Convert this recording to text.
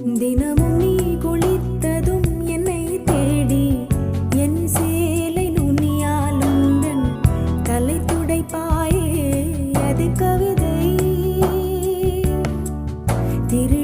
தினமும் நீ குளித்ததும் என்னை தேடி என் சேலை நுனியால் உந்தன் தலை துடைப்பாயே அது கவிதை திரு